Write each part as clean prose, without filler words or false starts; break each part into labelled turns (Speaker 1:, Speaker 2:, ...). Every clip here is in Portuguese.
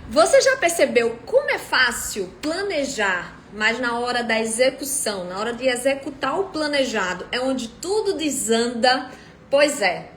Speaker 1: Você já percebeu como é fácil planejar, mas na hora da execução, na hora de executar o planejado, é onde tudo desanda? Pois é.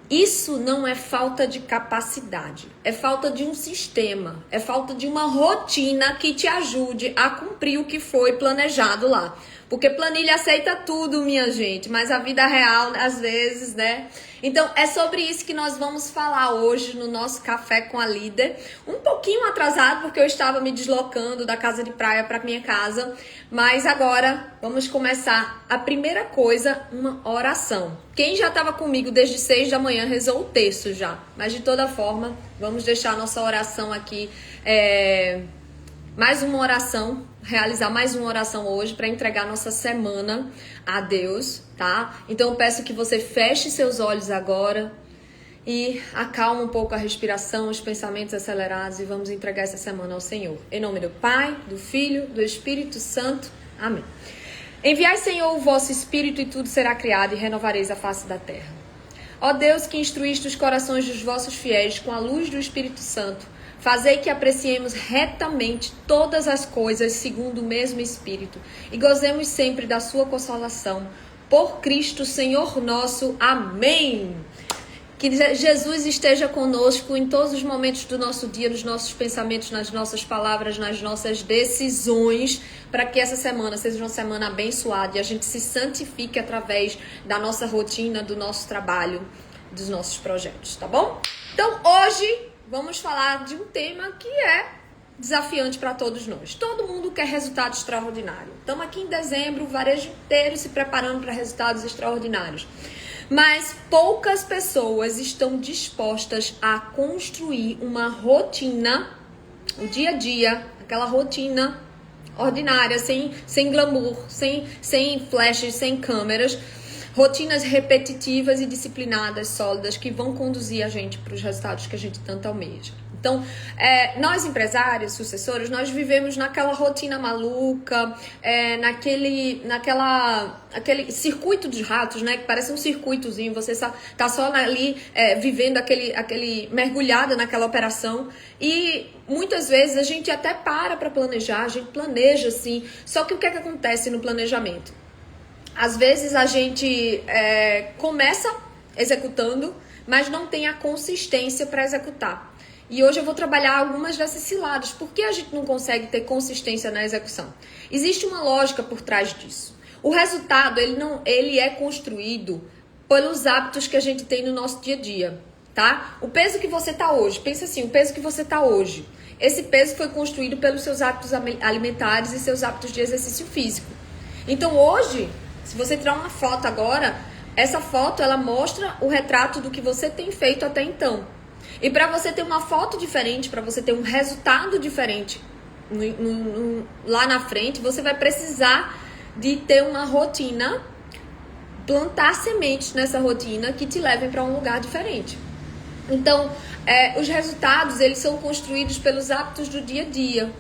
Speaker 1: Isso não é falta de capacidade, é falta de um sistema, é falta de uma rotina que te ajude a cumprir o que foi planejado lá. Porque planilha aceita tudo, minha gente, mas a vida real, às vezes, né? Então, é sobre isso que nós vamos falar hoje no nosso Café com a Líder. Um pouquinho atrasado, porque eu estava me deslocando da casa de praia para minha casa. Mas agora, vamos começar. A primeira coisa, uma oração. Quem já estava comigo desde 6 da manhã rezou o terço já. Mas, de toda forma, vamos deixar a nossa oração aqui. Mais uma oração, realizar mais uma oração hoje para entregar nossa semana a Deus, tá? Então eu peço que você feche seus olhos agora e acalme um pouco a respiração, os pensamentos acelerados e vamos entregar essa semana ao Senhor. Em nome do Pai, do Filho, do Espírito Santo. Amém. Enviai, Senhor, o vosso Espírito e tudo será criado e renovareis a face da terra. Ó Deus, que instruíste os corações dos vossos fiéis com a luz do Espírito Santo, fazei que apreciemos retamente todas as coisas segundo o mesmo Espírito e gozemos sempre da sua consolação. Por Cristo, Senhor nosso. Amém. Que Jesus esteja conosco em todos os momentos do nosso dia, nos nossos pensamentos, nas nossas palavras, nas nossas decisões, para que essa semana seja uma semana abençoada e a gente se santifique através da nossa rotina, do nosso trabalho, dos nossos projetos, tá bom? Então, hoje vamos falar de um tema que é desafiante para todos nós. Todo mundo quer resultado extraordinário. Estamos aqui em dezembro, o varejo inteiro se preparando para resultados extraordinários. Mas poucas pessoas estão dispostas a construir uma rotina, o dia a dia, aquela rotina ordinária, sem glamour, sem flashes, sem câmeras. Rotinas repetitivas e disciplinadas, sólidas, que vão conduzir a gente para os resultados que a gente tanto almeja. Então, nós empresários, sucessores, nós vivemos naquela rotina maluca, aquele circuito dos ratos, né? Que parece um circuitozinho, você tá só ali vivendo aquele mergulhada naquela operação. E muitas vezes a gente até para planejar, a gente planeja sim. Só que o que é que acontece no planejamento? Às vezes a gente começa executando, mas não tem a consistência para executar. E hoje eu vou trabalhar algumas dessas ciladas. Por que a gente não consegue ter consistência na execução? Existe uma lógica por trás disso. O resultado, ele é construído pelos hábitos que a gente tem no nosso dia a dia, tá? O peso que você tá hoje, pensa assim, o peso que você tá hoje. Esse peso foi construído pelos seus hábitos alimentares e seus hábitos de exercício físico. Então hoje, se você tirar uma foto agora, essa foto ela mostra o retrato do que você tem feito até então. E para você ter uma foto diferente, para você ter um resultado diferente lá na frente, você vai precisar de ter uma rotina, plantar sementes nessa rotina que te levem para um lugar diferente. Então, os resultados eles são construídos pelos hábitos do dia a dia.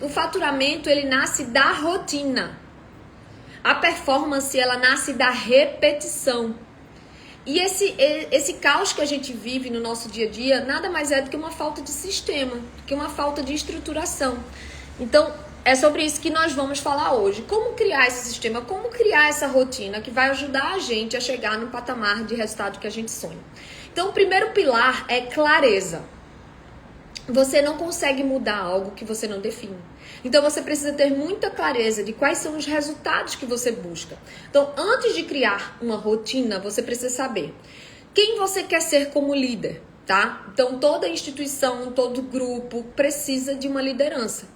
Speaker 1: O faturamento ele nasce da rotina. A performance, ela nasce da repetição. E esse caos que a gente vive no nosso dia a dia, nada mais é do que uma falta de sistema, do que uma falta de estruturação. Então, é sobre isso que nós vamos falar hoje. Como criar esse sistema, como criar essa rotina que vai ajudar a gente a chegar no patamar de resultado que a gente sonha. Então, o primeiro pilar é clareza. Você não consegue mudar algo que você não define. Então, você precisa ter muita clareza de quais são os resultados que você busca. Então, antes de criar uma rotina, você precisa saber quem você quer ser como líder, tá? Então, toda instituição, todo grupo precisa de uma liderança.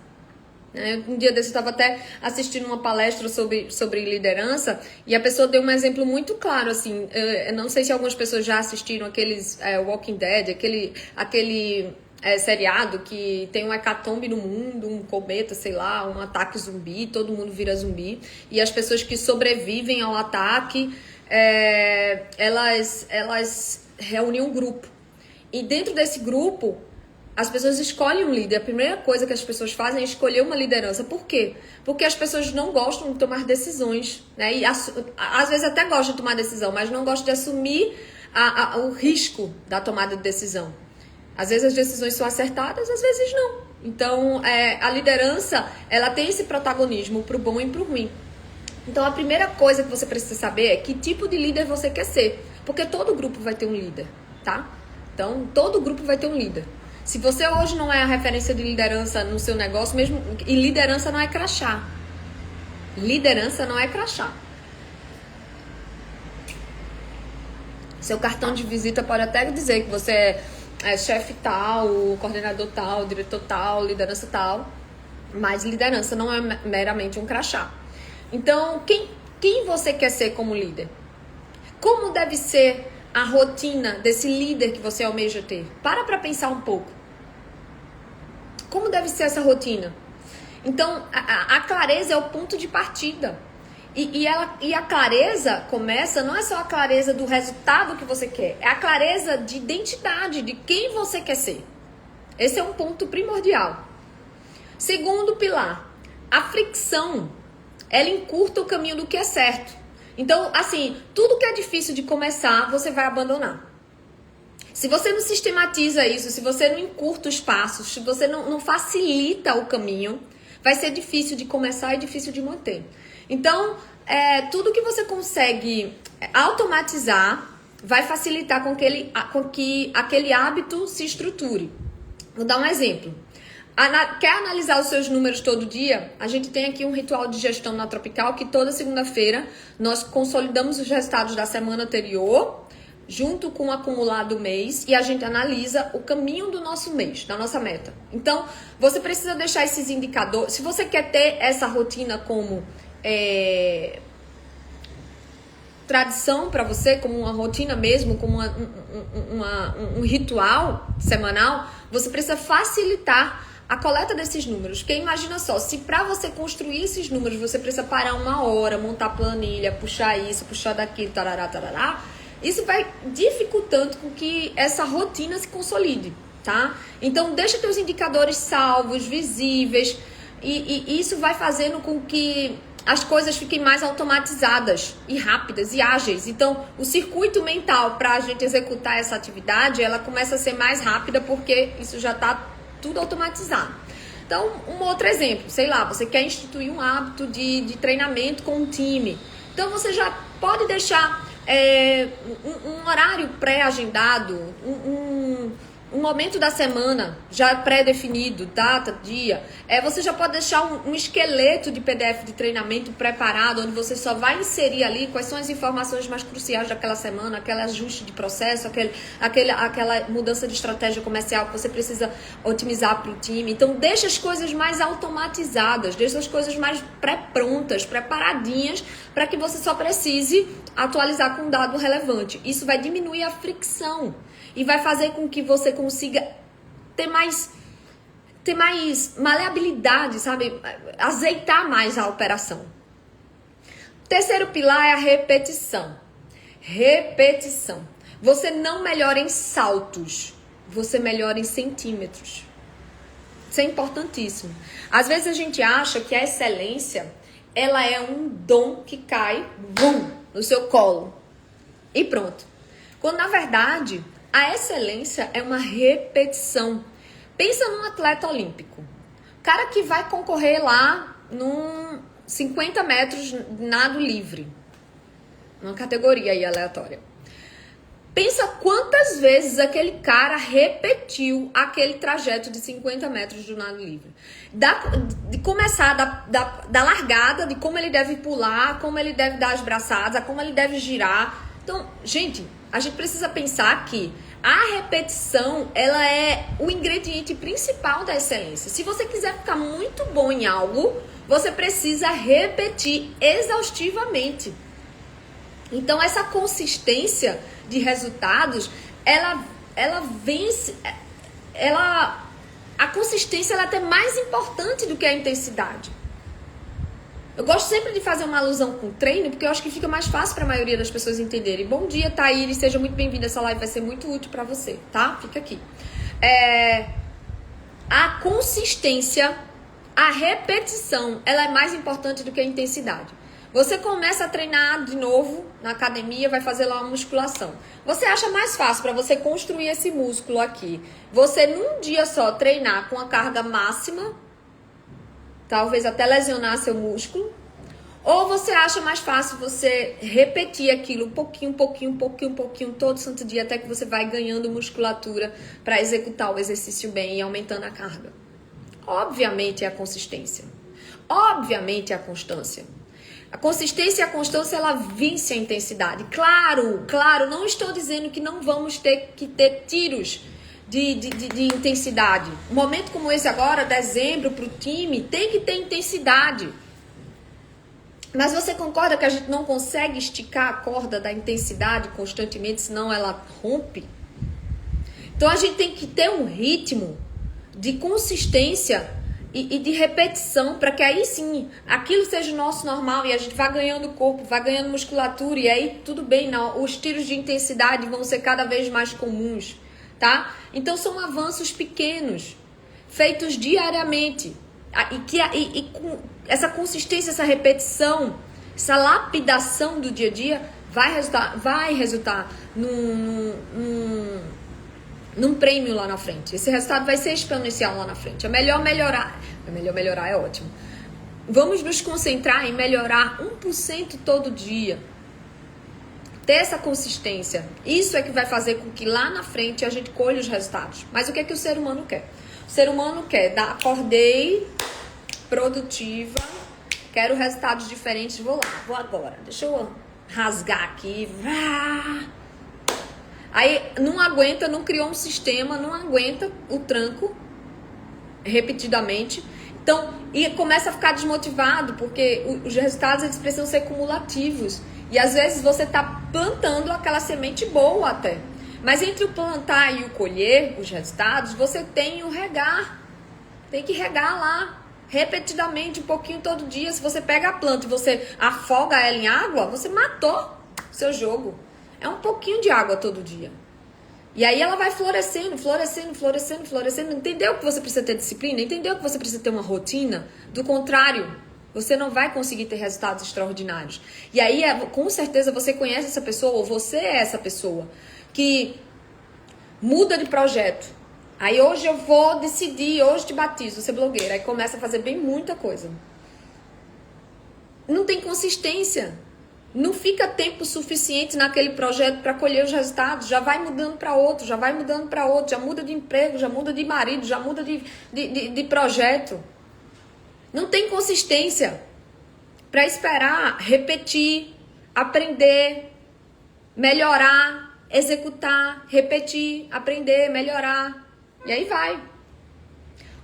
Speaker 1: Um dia desse eu estava até assistindo uma palestra sobre liderança e a pessoa deu um exemplo muito claro, assim, eu não sei se algumas pessoas já assistiram aqueles Walking Dead, aquele seriado que tem um hecatombe no mundo, um cometa, sei lá, um ataque zumbi, todo mundo vira zumbi e as pessoas que sobrevivem ao ataque, elas reúnem um grupo e dentro desse grupo as pessoas escolhem um líder. A primeira coisa que as pessoas fazem é escolher uma liderança. Por quê? Porque as pessoas não gostam de tomar decisões, né? E às vezes até gostam de tomar decisão, mas não gostam de assumir o risco da tomada de decisão. Às vezes as decisões são acertadas, às vezes não. Então, a liderança, ela tem esse protagonismo pro bom e pro ruim. Então, a primeira coisa que você precisa saber é que tipo de líder você quer ser. Porque todo grupo vai ter um líder, tá? Então, todo grupo vai ter um líder. Se você hoje não é a referência de liderança no seu negócio, mesmo, e liderança não é crachá. Liderança não é crachá. Seu cartão de visita pode até dizer que você é chefe tal, coordenador tal, diretor tal, liderança tal, mas liderança não é meramente um crachá. Então, quem você quer ser como líder? Como deve ser a rotina desse líder que você almeja ter? Para pensar um pouco. Como deve ser essa rotina? Então, a clareza é o ponto de partida. E a clareza começa, não é só a clareza do resultado que você quer, é a clareza de identidade, de quem você quer ser. Esse é um ponto primordial. Segundo pilar, a fricção, ela encurta o caminho do que é certo. Então, assim, tudo que é difícil de começar, você vai abandonar. Se você não sistematiza isso, se você não encurta os passos, se você não facilita o caminho, vai ser difícil de começar e difícil de manter. Então, tudo que você consegue automatizar vai facilitar com que aquele hábito se estruture. Vou dar um exemplo. Quer analisar os seus números todo dia? A gente tem aqui um ritual de gestão na Tropical que toda segunda-feira nós consolidamos os resultados da semana anterior junto com o acumulado do mês e a gente analisa o caminho do nosso mês, da nossa meta. Então, você precisa deixar esses indicadores. Se você quer ter essa rotina como tradição para você, como uma rotina mesmo, como um ritual semanal, você precisa facilitar a coleta desses números. Porque imagina só, se para você construir esses números você precisa parar 1 hora, montar planilha, puxar isso, puxar daquilo, tarará, tarará, isso vai dificultando com que essa rotina se consolide, tá? Então deixa teus indicadores salvos, visíveis, e isso vai fazendo com que as coisas fiquem mais automatizadas e rápidas e ágeis. Então, o circuito mental para a gente executar essa atividade, ela começa a ser mais rápida porque isso já está tudo automatizado. Então, um outro exemplo, sei lá, você quer instituir um hábito de treinamento com um time. Então, você já pode deixar um horário pré-agendado, um momento da semana já pré-definido, data, dia. Você já pode deixar um esqueleto de PDF de treinamento preparado, onde você só vai inserir ali quais são as informações mais cruciais daquela semana, aquele ajuste de processo, aquela mudança de estratégia comercial que você precisa otimizar para o time. Então, deixa as coisas mais automatizadas, deixa as coisas mais pré-prontas, preparadinhas, para que você só precise atualizar com um dado relevante. Isso vai diminuir a fricção e vai fazer com que você consiga ter mais maleabilidade, sabe? Azeitar mais a operação. Terceiro pilar é a repetição. Repetição. Você não melhora em saltos, você melhora em centímetros. Isso é importantíssimo. Às vezes a gente acha que a excelência, ela é um dom que cai, bum, no seu colo. E pronto. Quando na verdade a excelência é uma repetição. Pensa num atleta olímpico. Cara que vai concorrer lá num 50 metros nado livre. Uma categoria aí aleatória. Pensa quantas vezes aquele cara repetiu aquele trajeto de 50 metros do nado livre. De começar da largada, de como ele deve pular, como ele deve dar as braçadas, como ele deve girar. Então, gente, a gente precisa pensar que a repetição, ela é o ingrediente principal da excelência. Se você quiser ficar muito bom em algo, você precisa repetir exaustivamente. Então, essa consistência de resultados, ela vence, a consistência ela é até mais importante do que a intensidade. Eu gosto sempre de fazer uma alusão com o treino, porque eu acho que fica mais fácil para a maioria das pessoas entenderem. Bom dia, Thaíris, seja muito bem-vinda. Essa live vai ser muito útil para você, tá? Fica aqui. A consistência, a repetição, ela é mais importante do que a intensidade. Você começa a treinar de novo na academia, vai fazer lá uma musculação. Você acha mais fácil para você construir esse músculo aqui? Você num dia só treinar com a carga máxima, talvez até lesionar seu músculo? Ou você acha mais fácil você repetir aquilo um pouquinho, todo santo dia, até que você vai ganhando musculatura para executar o exercício bem e aumentando a carga? Obviamente é a consistência. Obviamente é a constância. A consistência e a constância, ela vence a intensidade. Claro, não estou dizendo que não vamos ter que ter tiros de intensidade. Um momento como esse agora, dezembro, para o time, tem que ter intensidade. Mas você concorda que a gente não consegue esticar a corda da intensidade constantemente, senão ela rompe? Então a gente tem que ter um ritmo de consistência e de repetição, para que aí sim, aquilo seja o nosso normal e a gente vá ganhando corpo, vá ganhando musculatura, e aí tudo bem, não, os tiros de intensidade vão ser cada vez mais comuns, tá? Então são avanços pequenos, feitos diariamente, e com essa consistência, essa repetição, essa lapidação do dia a dia vai resultar num prêmio lá na frente. Esse resultado vai ser exponencial lá na frente. É melhor melhorar é ótimo. Vamos nos concentrar em melhorar 1% todo dia. Ter essa consistência. Isso é que vai fazer com que lá na frente a gente colhe os resultados. Mas o que é que o ser humano quer? O ser humano quer acordei, produtiva, quero resultados diferentes, vou agora. Deixa eu rasgar aqui. Aí não aguenta, não criou um sistema, não aguenta o tranco repetidamente. Então, e começa a ficar desmotivado, porque os resultados eles precisam ser cumulativos. E às vezes você está plantando aquela semente boa até. Mas entre o plantar e o colher os resultados, você tem o regar. Tem que regar lá, repetidamente, um pouquinho todo dia. Se você pega a planta e você afoga ela em água, você matou o seu jogo. É um pouquinho de água todo dia. E aí ela vai florescendo. Entendeu que você precisa ter disciplina? Entendeu que você precisa ter uma rotina? Do contrário, você não vai conseguir ter resultados extraordinários. E aí, com certeza, você conhece essa pessoa, ou você é essa pessoa, que muda de projeto. Aí hoje eu vou decidir, hoje te batizo, ser blogueira. Aí começa a fazer bem muita coisa. Não tem consistência. Não fica tempo suficiente naquele projeto para colher os resultados. Já vai mudando para outro, já muda de emprego, já muda de marido, já muda de projeto. Não tem consistência para esperar, repetir, aprender, melhorar, executar, repetir, aprender, melhorar. E aí vai.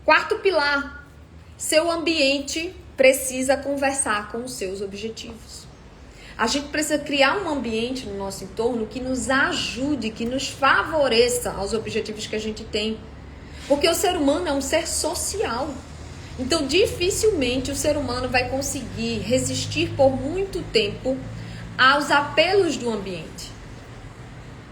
Speaker 1: Quarto pilar. Seu ambiente precisa conversar com os seus objetivos. A gente precisa criar um ambiente no nosso entorno que nos ajude, que nos favoreça aos objetivos que a gente tem. Porque o ser humano é um ser social. Então, dificilmente o ser humano vai conseguir resistir por muito tempo aos apelos do ambiente.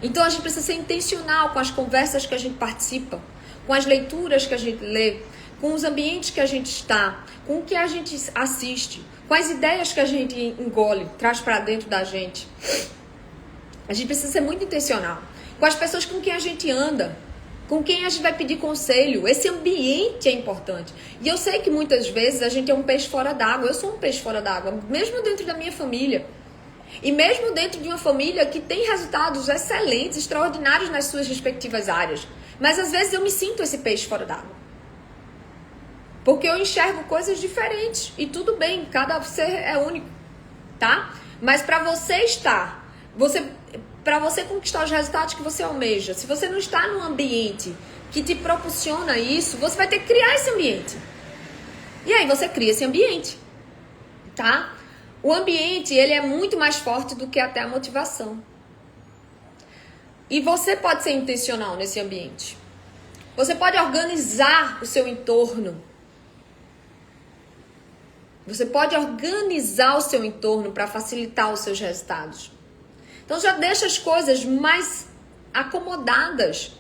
Speaker 1: Então, a gente precisa ser intencional com as conversas que a gente participa, com as leituras que a gente lê, com os ambientes que a gente está, com o que a gente assiste, com as ideias que a gente engole, traz para dentro da gente. A gente precisa ser muito intencional. Com as pessoas com quem a gente anda, com quem a gente vai pedir conselho. Esse ambiente é importante. E eu sei que muitas vezes a gente é um peixe fora d'água. Eu sou um peixe fora d'água, mesmo dentro da minha família. E mesmo dentro de uma família que tem resultados excelentes, extraordinários nas suas respectivas áreas. Mas às vezes eu me sinto esse peixe fora d'água. Porque eu enxergo coisas diferentes. E tudo bem, cada ser é único, tá? Mas para você para você conquistar os resultados que você almeja, se você não está num ambiente que te proporciona isso, você vai ter que criar esse ambiente. E aí você cria esse ambiente, tá? O ambiente, ele é muito mais forte do que até a motivação. E você pode ser intencional nesse ambiente. Você pode organizar o seu entorno. Você pode organizar o seu entorno para facilitar os seus resultados. Então já deixa as coisas mais acomodadas,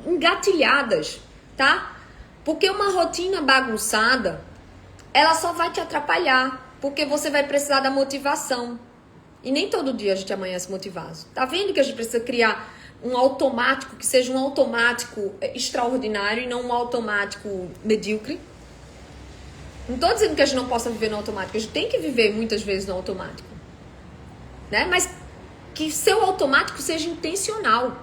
Speaker 1: engatilhadas, tá? Porque uma rotina bagunçada, ela só vai te atrapalhar. porque você vai precisar da motivação. E nem todo dia a gente amanhece motivado. Tá vendo que a gente precisa criar um automático que seja um automático extraordinário e não um automático medíocre? Não tô dizendo que a gente não possa viver no automático. A gente tem que viver muitas vezes no automático, né? Mas que seu automático seja intencional,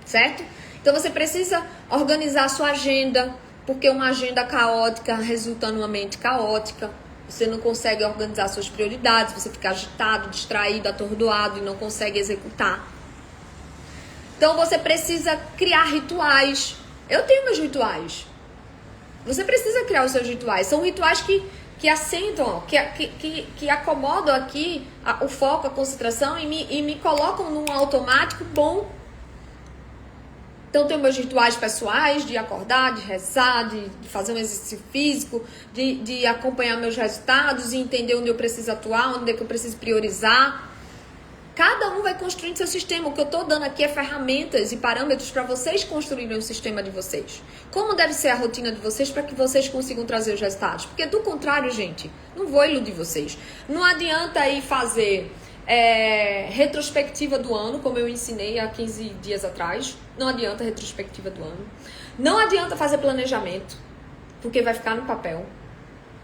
Speaker 1: certo? Então você precisa organizar a sua agenda, porque uma agenda caótica resulta numa mente caótica. Você não consegue organizar suas prioridades, você fica agitado, distraído, atordoado e não consegue executar. Então você precisa criar rituais. Eu tenho meus rituais. Você precisa criar os seus rituais. São rituais que assentam, que acomodam aqui o foco, a concentração e me colocam num automático bom. Então, eu tenho meus rituais pessoais de acordar, de rezar, de fazer um exercício físico, de acompanhar meus resultados e entender onde eu preciso atuar, onde é que eu preciso priorizar. Cada um vai construindo seu sistema. O que eu estou dando aqui é ferramentas e parâmetros para vocês construírem o sistema de vocês. Como deve ser a rotina de vocês para que vocês consigam trazer os resultados? Porque, do contrário, gente, não vou iludir vocês. Não adianta ir fazer retrospectiva do ano, como eu ensinei há 15 dias atrás. Não adianta retrospectiva do ano. Não adianta fazer planejamento, porque vai ficar no papel.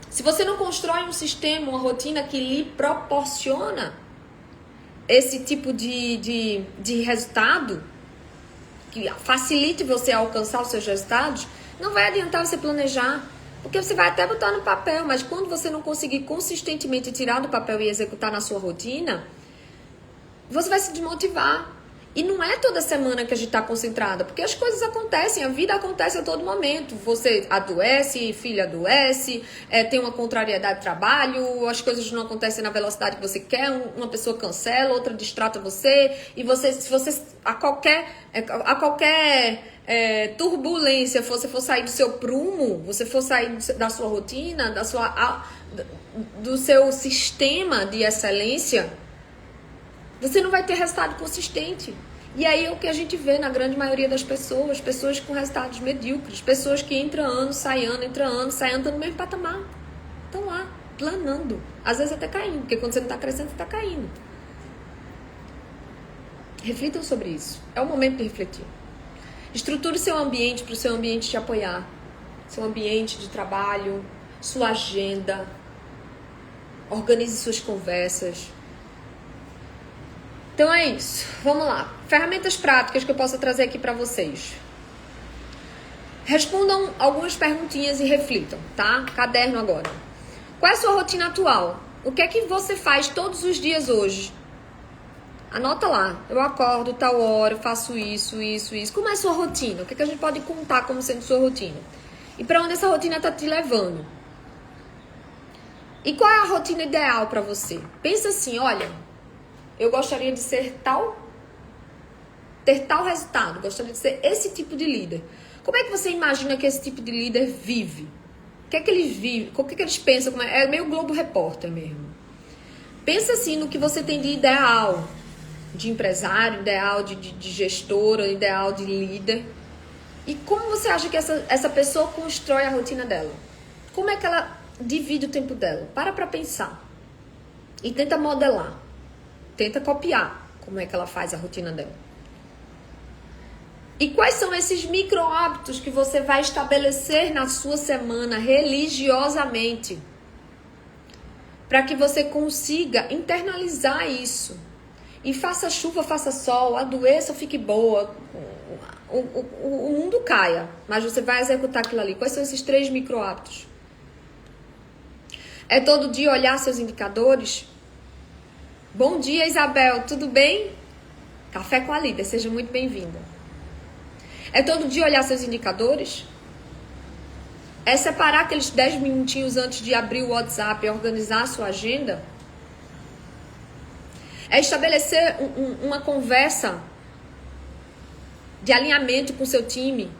Speaker 1: Se você não constrói um sistema, uma rotina que lhe proporciona esse tipo de resultado, que facilite você a alcançar os seus resultados, não vai adiantar você planejar. Porque você vai até botar no papel, mas quando você não conseguir consistentemente tirar do papel e executar na sua rotina, você vai se desmotivar. E não é toda semana que a gente está concentrada, porque as coisas acontecem, a vida acontece a todo momento. Você adoece, filha adoece, tem uma contrariedade de trabalho, as coisas não acontecem na velocidade que você quer, uma pessoa cancela, outra distrata você, e se você a qualquer turbulência, você for sair do seu prumo, você for sair da sua rotina, do seu sistema de excelência, você não vai ter resultado consistente. E aí é o que a gente vê na grande maioria das pessoas, pessoas com resultados medíocres, pessoas que entram ano, saem ano, estão no mesmo patamar. Estão lá, planando. Às vezes até caindo, porque quando você não está crescendo, você está caindo. Reflitam sobre isso. É o momento de refletir. Estruture seu ambiente para o seu ambiente te apoiar. Seu ambiente de trabalho, sua agenda. Organize suas conversas. Então é isso. Vamos lá. Ferramentas práticas que eu posso trazer aqui para vocês. Respondam algumas perguntinhas e reflitam, tá? Caderno agora. Qual é a sua rotina atual? O que é que você faz todos os dias hoje? Anota lá. Eu acordo tal hora, faço isso. Como é a sua rotina? O que é que a gente pode contar como sendo sua rotina? E para onde essa rotina está te levando? E qual é a rotina ideal para você? Pensa assim, olha, eu gostaria de ter tal resultado, gostaria de ser esse tipo de líder. Como é que você imagina que esse tipo de líder vive? O que é que eles vivem? O que é que eles pensam? É meio Globo Repórter mesmo. Pensa assim no que você tem de ideal, de empresário, ideal de gestora, ideal de líder. E como você acha que essa pessoa constrói a rotina dela? Como é que ela divide o tempo dela? Para pensar. E tenta modelar. Tenta copiar como é que ela faz a rotina dela. E quais são esses micro hábitos que você vai estabelecer na sua semana religiosamente? Para que você consiga internalizar isso. E faça chuva, faça sol, adoeça ou fique boa. O mundo caia, mas você vai executar aquilo ali. Quais são esses 3 micro hábitos? É todo dia olhar seus indicadores? Bom dia, Isabel, tudo bem? Café com a Líder, seja muito bem-vinda. É todo dia olhar seus indicadores? É separar aqueles 10 minutinhos antes de abrir o WhatsApp e organizar a sua agenda? É estabelecer uma conversa de alinhamento com o seu time?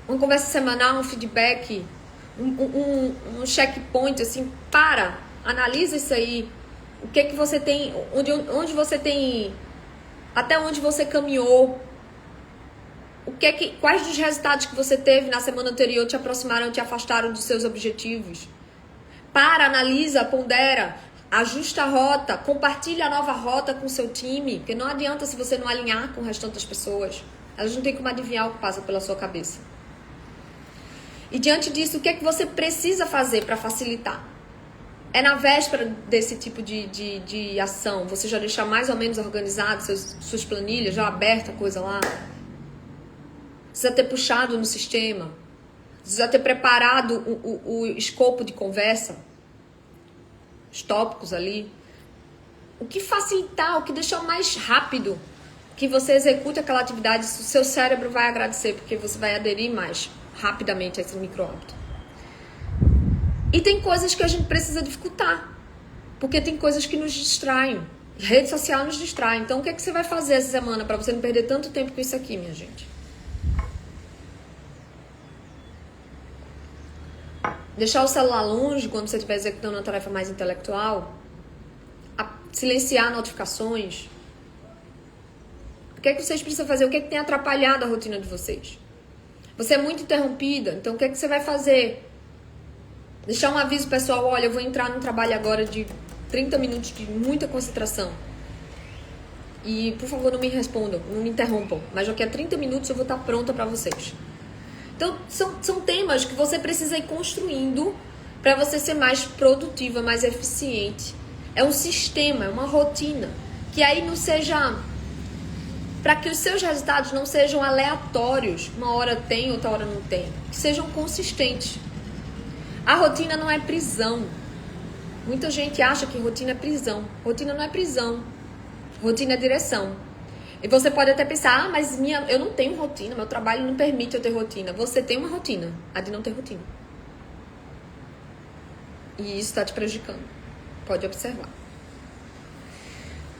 Speaker 1: Uma conversa semanal, um feedback, um checkpoint, assim, analisa isso aí. O que que você tem, onde você tem, até onde você caminhou, quais dos resultados que você teve na semana anterior te aproximaram, te afastaram dos seus objetivos. Para, analisa, pondera, ajusta a rota, compartilha a nova rota com o seu time, porque não adianta se você não alinhar com o restante das pessoas. Elas não têm como adivinhar o que passa pela sua cabeça. E diante disso, o que é que você precisa fazer para facilitar? É na véspera desse tipo de ação, você já deixar mais ou menos organizado suas planilhas, já aberta a coisa lá. Precisa ter puxado no sistema. Precisa ter preparado o escopo de conversa. Os tópicos ali. O que facilitar, o que deixar mais rápido que você execute aquela atividade, o seu cérebro vai agradecer, porque você vai aderir mais rapidamente a esse micro hábito. E tem coisas que a gente precisa dificultar, porque tem coisas que nos distraem. Rede social nos distrai. Então, o que é que você vai fazer essa semana para você não perder tanto tempo com isso aqui, minha gente? Deixar o celular longe quando você estiver executando uma tarefa mais intelectual. Silenciar notificações. O que é que vocês precisam fazer? O que é que tem atrapalhado a rotina de vocês? Você é muito interrompida, então o que é que você vai fazer? Deixar um aviso pessoal, olha, eu vou entrar num trabalho agora de 30 minutos de muita concentração. E, por favor, não me respondam, não me interrompam. Mas daqui a 30 minutos eu vou estar pronta para vocês. Então, são temas que você precisa ir construindo para você ser mais produtiva, mais eficiente. É um sistema, é uma rotina. Que aí não seja... Para que os seus resultados não sejam aleatórios. Uma hora tem, outra hora não tem. Que sejam consistentes. A rotina não é prisão. Muita gente acha que rotina é prisão. Rotina não é prisão. Rotina é direção. E você pode até pensar, mas eu não tenho rotina, meu trabalho não permite eu ter rotina. Você tem uma rotina, a de não ter rotina. E isso está te prejudicando. Pode observar.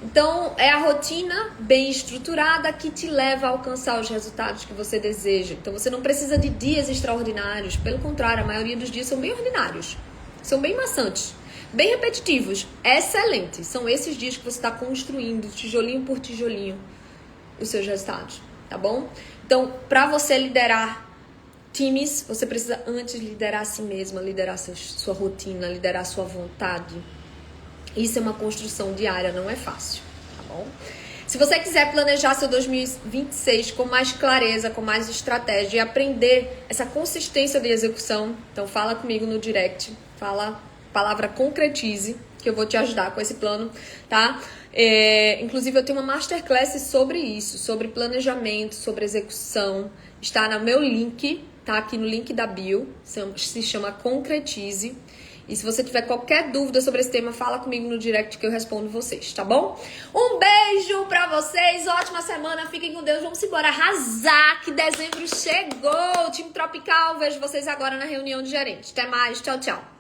Speaker 1: Então, é a rotina bem estruturada que te leva a alcançar os resultados que você deseja. Então, você não precisa de dias extraordinários. Pelo contrário, a maioria dos dias são bem ordinários. São bem maçantes, bem repetitivos, excelentes. São esses dias que você está construindo, tijolinho por tijolinho, os seus resultados, tá bom? Então, para você liderar times, você precisa antes liderar a si mesma, liderar sua rotina, liderar sua vontade. Isso é uma construção diária, não é fácil, tá bom? Se você quiser planejar seu 2026 com mais clareza, com mais estratégia e aprender essa consistência de execução, então fala comigo no direct, fala a palavra concretize, que eu vou te ajudar com esse plano, tá? Inclusive eu tenho uma masterclass sobre isso, sobre planejamento, sobre execução, está no meu link, tá aqui no link da bio, se chama Concretize. E se você tiver qualquer dúvida sobre esse tema, fala comigo no direct que eu respondo vocês, tá bom? Um beijo pra vocês, ótima semana, fiquem com Deus, vamos embora arrasar, que dezembro chegou, time tropical, vejo vocês agora na reunião de gerentes. Até mais, tchau, tchau.